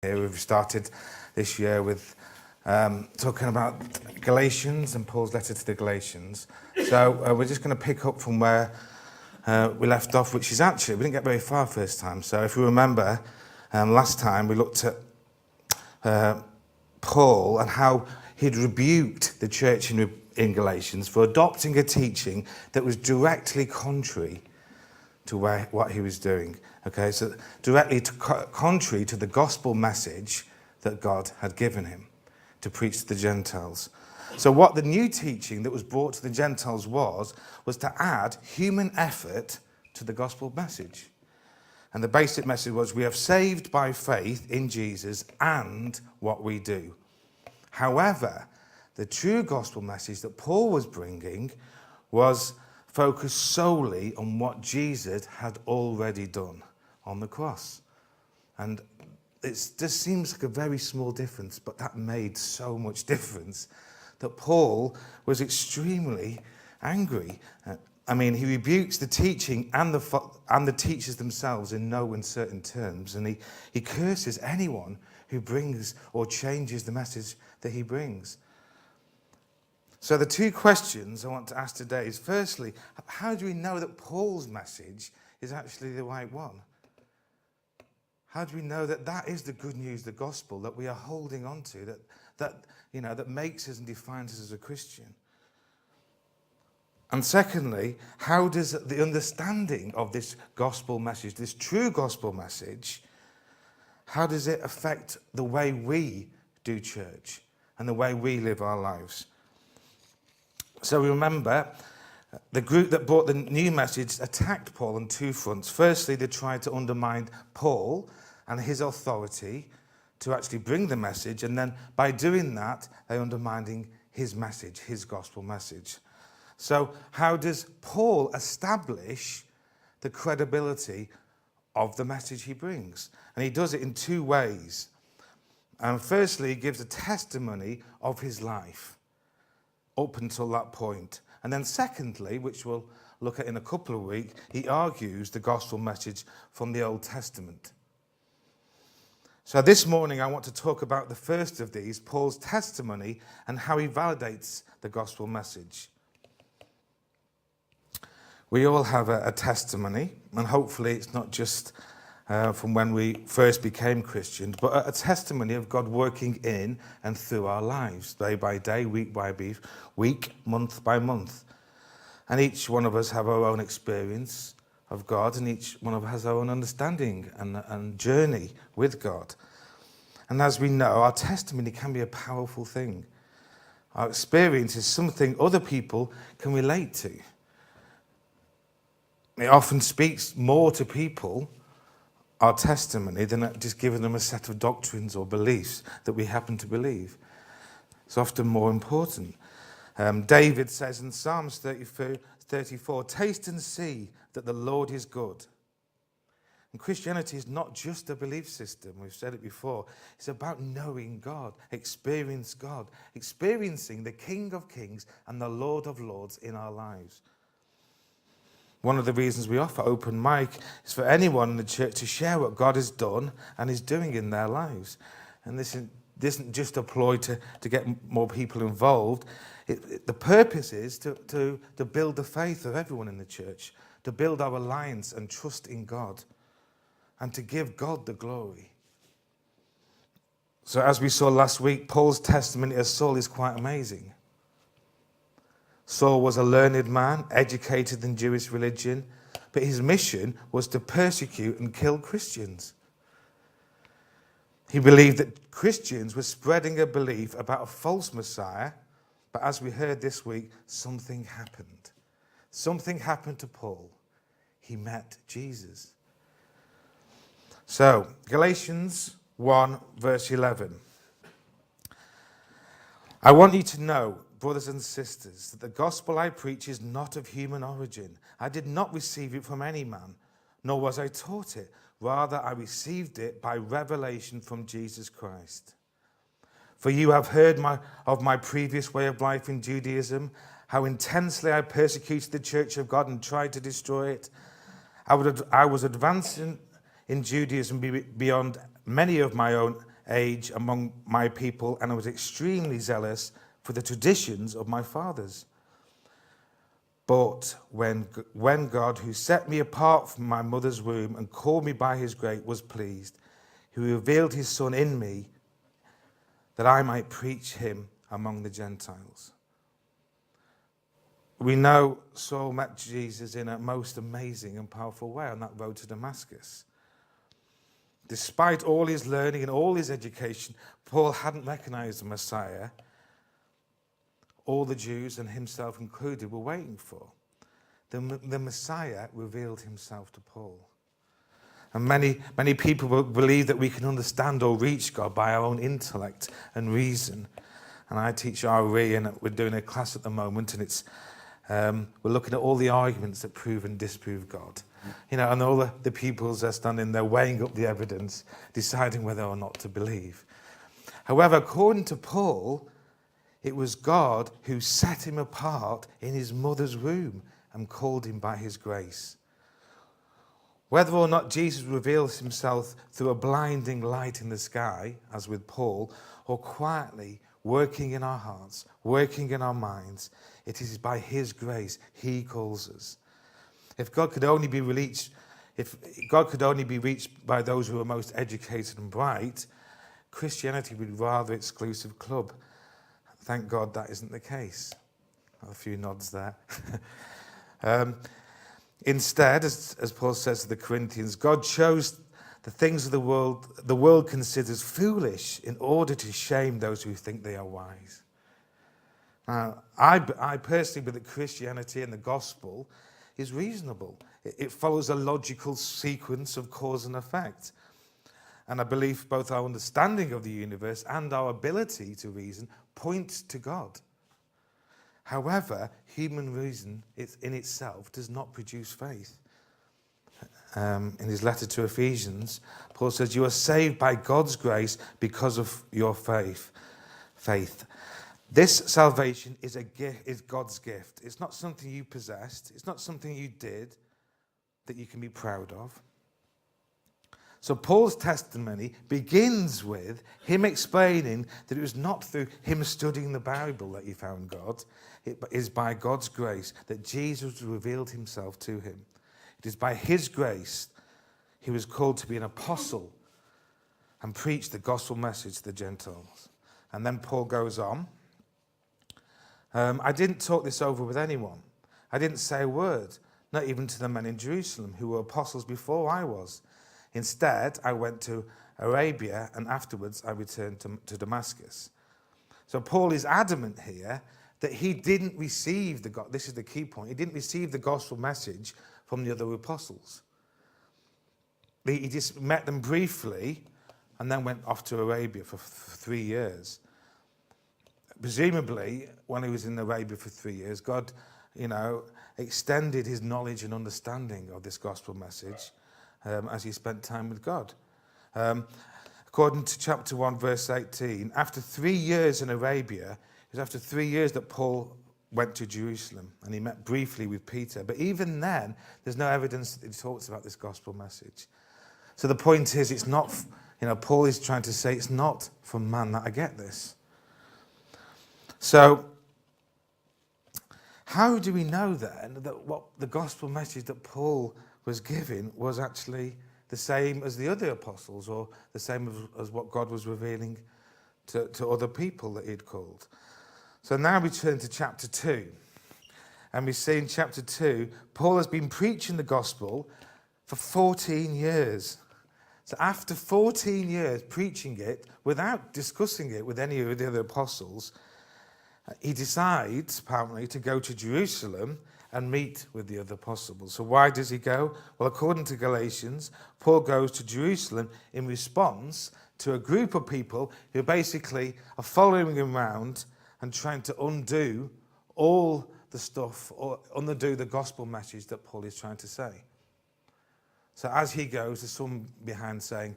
Here we've started this year with talking about Galatians and Paul's letter to the Galatians. So we're just going to pick up from where we left off, which is actually, we didn't get very far first time. So if you remember, last time we looked at Paul and how he'd rebuked the church in Galatians for adopting a teaching that was directly contrary to what he was doing. Okay, so directly contrary to the gospel message that God had given him to preach to the Gentiles. So what the new teaching that was brought to the Gentiles was to add human effort to the gospel message. And the basic message was, we are saved by faith in Jesus and what we do. However, the true gospel message that Paul was bringing was focused solely on what Jesus had already done on the cross. And it just seems like a very small difference, but that made so much difference that Paul was extremely angry. He rebukes the teaching and the teachers themselves in no uncertain terms, and he curses anyone who brings or changes the message that he brings. So the two questions I want to ask today is, firstly, how do we know that Paul's message is actually the right one? How do we know that that is the good news, the gospel that we are holding on to, that makes us and defines us as a Christian? And secondly, how does the understanding of this gospel message, this true gospel message, how does it affect the way we do church and the way we live our lives? So we remember the group that brought the new message attacked Paul on two fronts. Firstly, they tried to undermine Paul and his authority to actually bring the message, and then by doing that, they're undermining his message, his gospel message. So how does Paul establish the credibility of the message he brings? And he does it in two ways. And firstly, he gives a testimony of his life up until that point. And then secondly, which we'll look at in a couple of weeks, he argues the gospel message from the Old Testament. So this morning I want to talk about the first of these, Paul's testimony, and how he validates the gospel message. We all have a testimony, and hopefully it's not just from when we first became Christians, but a testimony of God working in and through our lives, day by day, week by week, month by month. And each one of us have our own experience of God, and each one of us has our own understanding and journey with God. And as we know, our testimony can be a powerful thing. Our experience is something other people can relate to. It often speaks more to people, our testimony, than just giving them a set of doctrines or beliefs that we happen to believe. It's often more important. David says in Psalms 34, taste and see that the Lord is good. And Christianity is not just a belief system, we've said it before. It's about knowing God, experiencing the King of Kings and the Lord of Lords in our lives. One of the reasons we offer open mic is for anyone in the church to share what God has done and is doing in their lives. And this isn't just a ploy to get more people involved. The purpose is to build the faith of everyone in the church, to build our reliance and trust in God, and to give God the glory. So as we saw last week, Paul's testimony as Saul is quite amazing. Saul was a learned man, educated in Jewish religion, but his mission was to persecute and kill Christians. He believed that Christians were spreading a belief about a false Messiah, but as we heard this week, something happened. Something happened to Paul. He met Jesus. So, Galatians 1, verse 11. I want you to know, brothers and sisters, that the gospel I preach is not of human origin. I did not receive it from any man, nor was I taught it. Rather, I received it by revelation from Jesus Christ. For you have heard of my previous way of life in Judaism, how intensely I persecuted the church of God and tried to destroy it. I was advancing in Judaism beyond many of my own age among my people, and I was extremely zealous for the traditions of my fathers. But when God, who set me apart from my mother's womb and called me by his grace, was pleased, he revealed his Son in me, that I might preach him among the Gentiles. We know Saul met Jesus in a most amazing and powerful way on that road to Damascus. Despite all his learning and all his education, Paul hadn't recognized the Messiah all the Jews, and himself included, were waiting for. The Messiah revealed himself to Paul. And many people will believe that we can understand or reach God by our own intellect and reason. And I teach RE, and we're doing a class at the moment, and it's we're looking at all the arguments that prove and disprove God. And all the pupils are standing there weighing up the evidence, deciding whether or not to believe. However, according to Paul, it was God who set him apart in his mother's womb and called him by his grace. Whether or not Jesus reveals himself through a blinding light in the sky, as with Paul, or quietly working in our hearts, working in our minds, it is by his grace he calls us. If God could only be reached by those who are most educated and bright, Christianity would be a rather exclusive club. Thank God that isn't the case. A few nods there. Instead, as Paul says to the Corinthians, God chose the things of the world considers foolish in order to shame those who think they are wise. Now, I personally believe that Christianity and the gospel is reasonable. It follows a logical sequence of cause and effect. And I believe both our understanding of the universe and our ability to reason point to God. However, human reason in itself does not produce faith. In his letter to Ephesians, Paul says, "You are saved by God's grace because of your faith. This salvation is God's gift. It's not something you possessed. It's not something you did that you can be proud of." So Paul's testimony begins with him explaining that it was not through him studying the Bible that he found God. It is by God's grace that Jesus revealed himself to him. It is by his grace he was called to be an apostle and preach the gospel message to the Gentiles. And then Paul goes on. I didn't talk this over with anyone. I didn't say a word, not even to the men in Jerusalem who were apostles before I was. Instead, I went to Arabia, and afterwards I returned to Damascus. So Paul is adamant here that he didn't receive this is the key point, he didn't receive the gospel message from the other apostles. He just met them briefly and then went off to Arabia for 3 years. Presumably, when he was in Arabia for 3 years, God, extended his knowledge and understanding of this gospel message as he spent time with God. According to chapter 1, verse 18, after 3 years in Arabia, it was after 3 years that Paul went to Jerusalem, and he met briefly with Peter. But even then, there's no evidence that he talks about this gospel message. So the point is, it's not, Paul is trying to say it's not from man that I get this. So, how do we know then that what the gospel message that Paul was giving was actually the same as the other apostles, or the same as what God was revealing to other people that he'd called? So now we turn to chapter 2. And we see in chapter 2, Paul has been preaching the gospel for 14 years. So after 14 years preaching it, without discussing it with any of the other apostles, he decides, apparently, to go to Jerusalem and meet with the other apostles. So why does he go? Well, according to Galatians, Paul goes to Jerusalem in response to a group of people who basically are following him around and trying to undo all the stuff, or undo the gospel message that Paul is trying to say. So as he goes, there's some behind saying,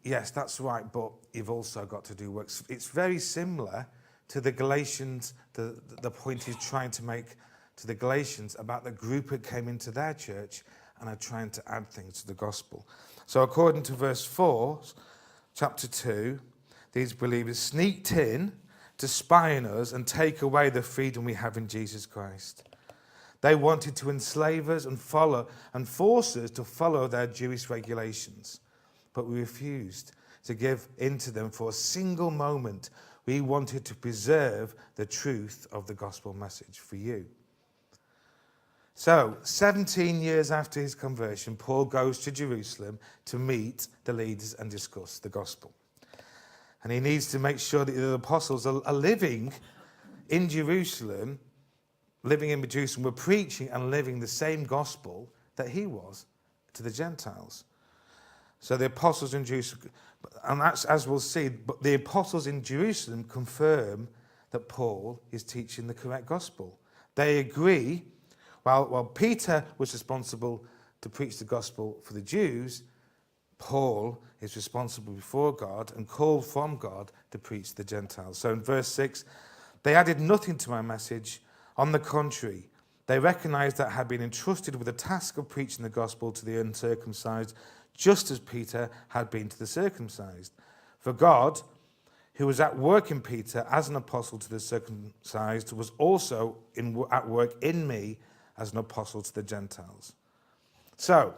yes, that's right, but you've also got to do works. It's very similar to the Galatians, the point he's trying to make to the Galatians about the group that came into their church and are trying to add things to the gospel. So according to verse 4, chapter 2, these believers, sneaked in to spy on us and take away the freedom we have in Jesus Christ. They wanted to enslave us and force us to follow their Jewish regulations. But we refused to give in to them for a single moment. We wanted to preserve the truth of the gospel message for you. So, 17 years after his conversion, Paul goes to Jerusalem to meet the leaders and discuss the gospel. And he needs to make sure that the apostles are living in Jerusalem, were preaching and living the same gospel that he was to the Gentiles. So the apostles in Jerusalem, and that's, as we'll see, but the apostles in Jerusalem confirm that Paul is teaching the correct gospel. They agree, while Peter was responsible to preach the gospel for the Jews, Paul is responsible before God and called from God to preach to the Gentiles. So in verse 6, they added nothing to my message. On the contrary, they recognized that I had been entrusted with the task of preaching the gospel to the uncircumcised, just as Peter had been to the circumcised. For God, who was at work in Peter as an apostle to the circumcised, was also at work in me as an apostle to the Gentiles. So,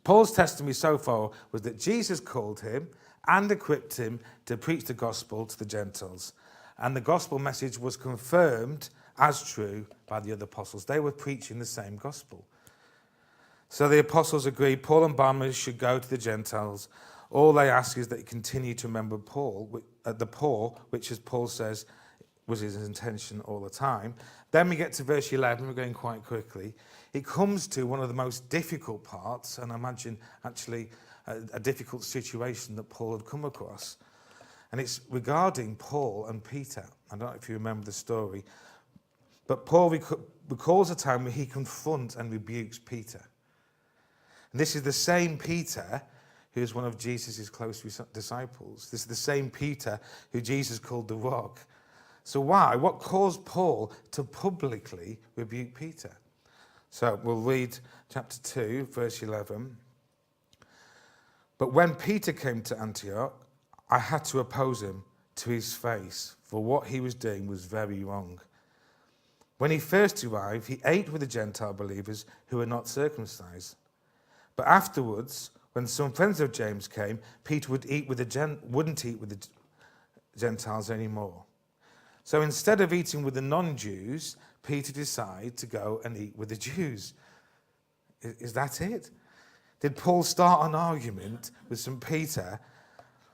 Paul's testimony so far was that Jesus called him and equipped him to preach the gospel to the Gentiles. And the gospel message was confirmed as true by the other apostles. They were preaching the same gospel. So the apostles agreed Paul and Barnabas should go to the Gentiles. All they ask is that he continue to remember the poor, which, as Paul says, was his intention all the time. Then we get to verse 11, we're going quite quickly. It comes to one of the most difficult parts, and I imagine actually a difficult situation that Paul had come across. And it's regarding Paul and Peter. I don't know if you remember the story. But Paul recalls a time where he confronts and rebukes Peter. And this is the same Peter who is one of Jesus' close disciples. This is the same Peter who Jesus called the rock. So why? What caused Paul to publicly rebuke Peter? So we'll read chapter 2, verse 11. But when Peter came to Antioch, I had to oppose him to his face, for what he was doing was very wrong. When he first arrived, he ate with the Gentile believers who were not circumcised. But afterwards, when some friends of James came, Peter wouldn't eat with the Gentiles anymore. So instead of eating with the non-Jews, Peter decided to go and eat with the Jews. Is that it? Did Paul start an argument with St. Peter,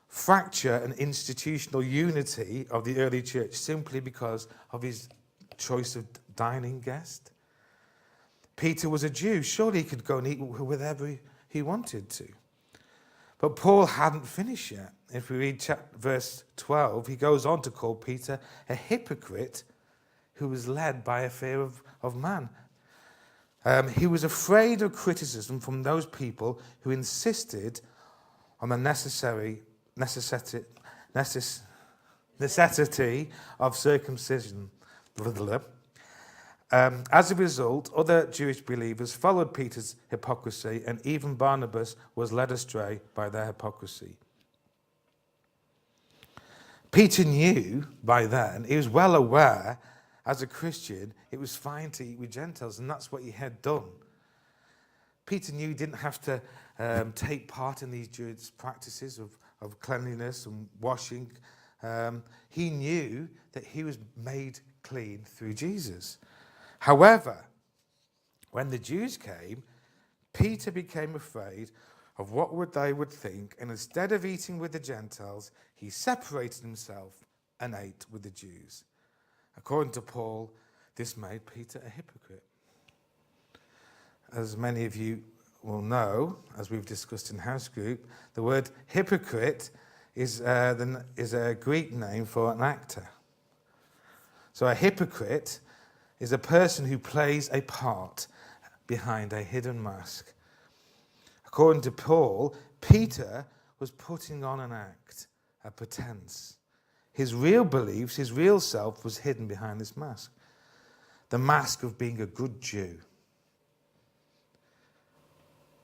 fracture an institutional unity of the early church simply because of his choice of dining guest? Peter was a Jew. Surely he could go and eat with whoever he wanted to. But Paul hadn't finished yet. If we read verse 12, he goes on to call Peter a hypocrite who was led by a fear of man. He was afraid of criticism from those people who insisted on the necessity of circumcision. As a result, other Jewish believers followed Peter's hypocrisy, and even Barnabas was led astray by their hypocrisy. Peter knew by then, he was well aware, as a Christian, it was fine to eat with Gentiles, and that's what he had done. Peter knew he didn't have to take part in these Jewish practices of cleanliness and washing. He knew that he was made clean through Jesus. However, when the Jews came, Peter became afraid of what they would think, and instead of eating with the Gentiles, he separated himself and ate with the Jews. According to Paul, this made Peter a hypocrite. As many of you will know, as we've discussed in house group, the word hypocrite is a Greek name for an actor. So a hypocrite is a person who plays a part behind a hidden mask. According to Paul, Peter was putting on an act, a pretense. His real beliefs, his real self was hidden behind this mask. The mask of being a good Jew.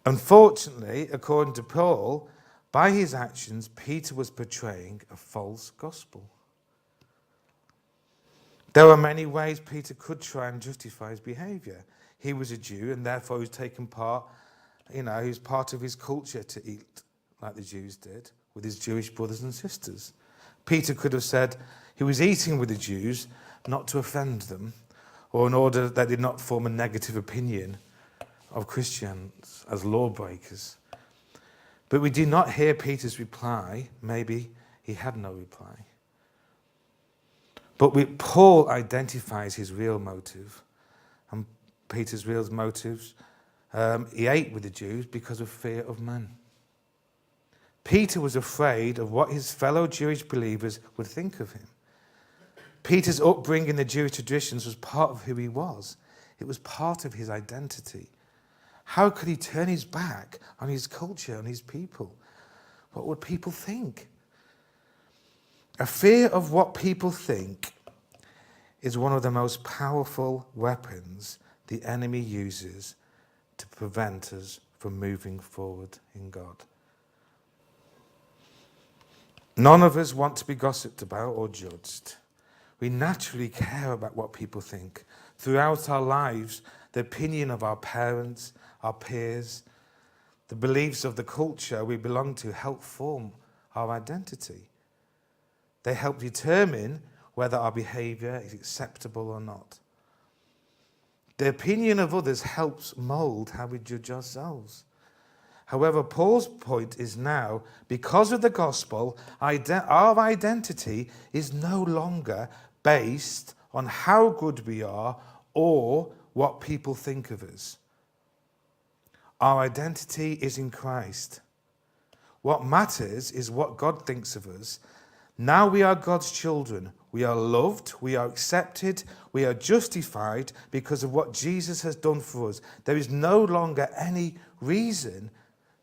Unfortunately, according to Paul, By his actions, Peter was portraying a false gospel. There were many ways Peter could try and justify his behaviour. He was a Jew, and therefore he was taking part, he was part of his culture to eat like the Jews did with his Jewish brothers and sisters. Peter could have said he was eating with the Jews not to offend them, or in order that they did not form a negative opinion of Christians as lawbreakers. But we do not hear Peter's reply. Maybe he had no reply. But Paul identifies his real motive. And Peter's real motives, he ate with the Jews because of fear of men. Peter was afraid of what his fellow Jewish believers would think of him. Peter's upbringing in the Jewish traditions was part of who he was. It was part of his identity. How could he turn his back on his culture and his people? What would people think? A fear of what people think is one of the most powerful weapons the enemy uses to prevent us from moving forward in God. None of us want to be gossiped about or judged. We naturally care about what people think. Throughout our lives, the opinion of our parents, our peers, the beliefs of the culture we belong to help form our identity. They help determine whether our behaviour is acceptable or not. The opinion of others helps mould how we judge ourselves. However, Paul's point is now, because of the gospel, our identity is no longer based on how good we are or what people think of us. Our identity is in Christ. What matters is what God thinks of us. Now we are God's children. We are loved, we are accepted, we are justified because of what Jesus has done for us. There is no longer any reason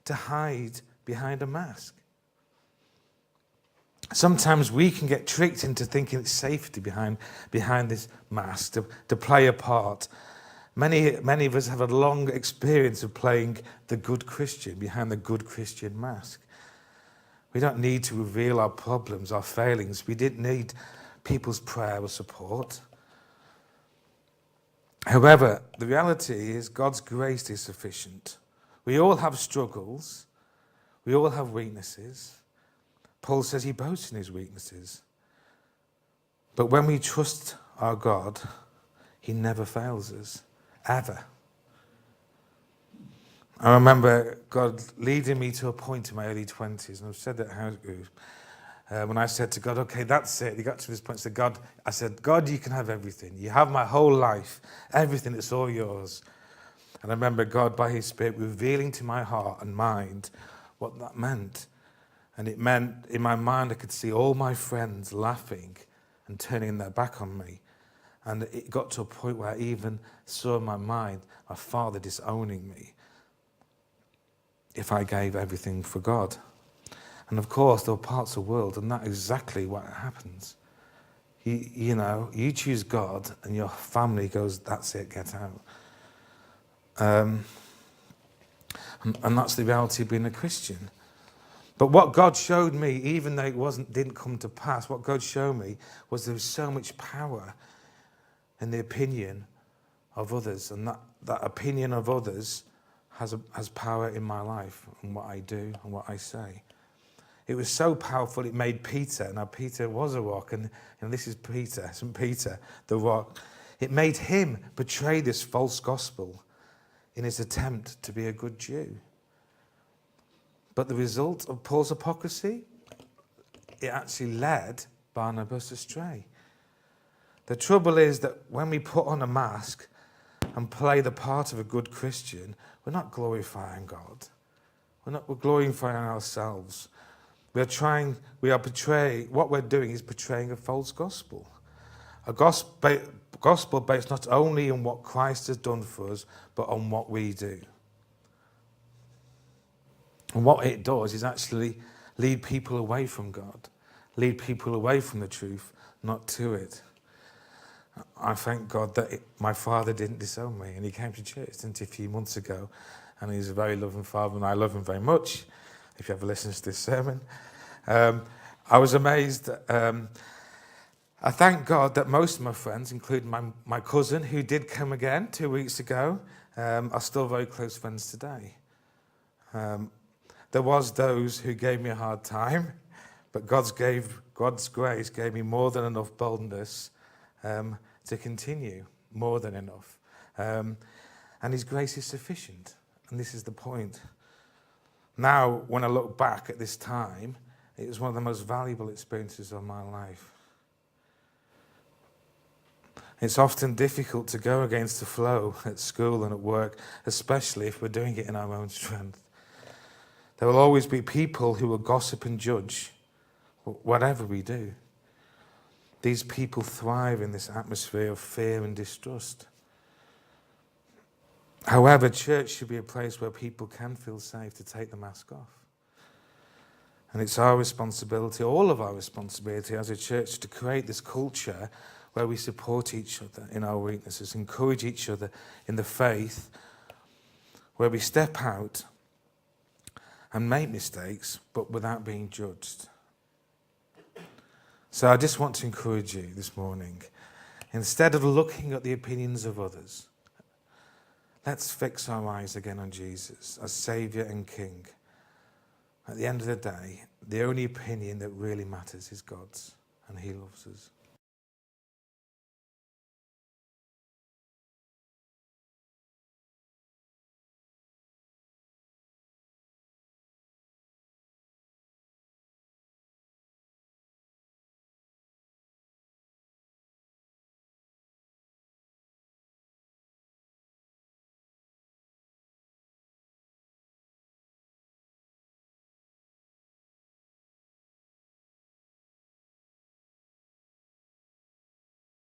to hide behind a mask. Sometimes we can get tricked into thinking it's safety behind this mask, to play a part. Many of us have a long experience of playing the good Christian behind the good Christian mask. We don't need to reveal our problems, our failings. We didn't need people's prayer or support. However, the reality is God's grace is sufficient. We all have struggles. We all have weaknesses. Paul says he boasts in his weaknesses. But when we trust our God, he never fails us, ever. I remember God leading me to a point in my early 20s, and I've said that house group, when I said to God, okay, that's it. He got to this point, I said, God, you can have everything. You have my whole life, everything, it's all yours. And I remember God, by his Spirit, revealing to my heart and mind what that meant. And it meant, in my mind, I could see all my friends laughing and turning their back on me. And it got to a point where I even saw in my mind my father disowning me if I gave everything for God. And of course, there were parts of the world, and that's exactly what happens. You choose God, and your family goes, that's it, get out. And that's the reality of being a Christian. But what God showed me, even though it didn't come to pass, what God showed me was there was so much power in the opinion of others, and that opinion of others has power in my life and what I do and what I say. It was so powerful it made Peter, now Peter was a rock, and this is Peter, St. Peter, the rock. It made him betray this false gospel in his attempt to be a good Jew. But the result of Paul's hypocrisy, it actually led Barnabas astray. The trouble is that when we put on a mask and play the part of a good Christian, we're not glorifying God. We're glorifying ourselves. What we're doing is portraying a false gospel. A gospel based not only on what Christ has done for us, but on what we do. And what it does is actually lead people away from God, lead people away from the truth, not to it. I thank God that my father didn't disown me, and he came to church a few months ago, and he's a very loving father, and I love him very much. if you ever listen to this sermon. I was amazed. I thank God that most of my friends, including my cousin, who did come again 2 weeks ago, are still very close friends today. There was those who gave me a hard time, but God's grace gave me more than enough boldness to continue, more than enough. And his grace is sufficient, and this is the point. Now, when I look back at this time, it was one of the most valuable experiences of my life. It's often difficult to go against the flow at school and at work, especially if we're doing it in our own strength. There will always be people who will gossip and judge whatever we do. These people thrive in this atmosphere of fear and distrust. However, church should be a place where people can feel safe to take the mask off. And it's our responsibility, all of our responsibility as a church, to create this culture where we support each other in our weaknesses, encourage each other in the faith, where we step out and make mistakes, but without being judged. So I just want to encourage you this morning, instead of looking at the opinions of others, let's fix our eyes again on Jesus as Saviour and King. At the end of the day, the only opinion that really matters is God's, and he loves us.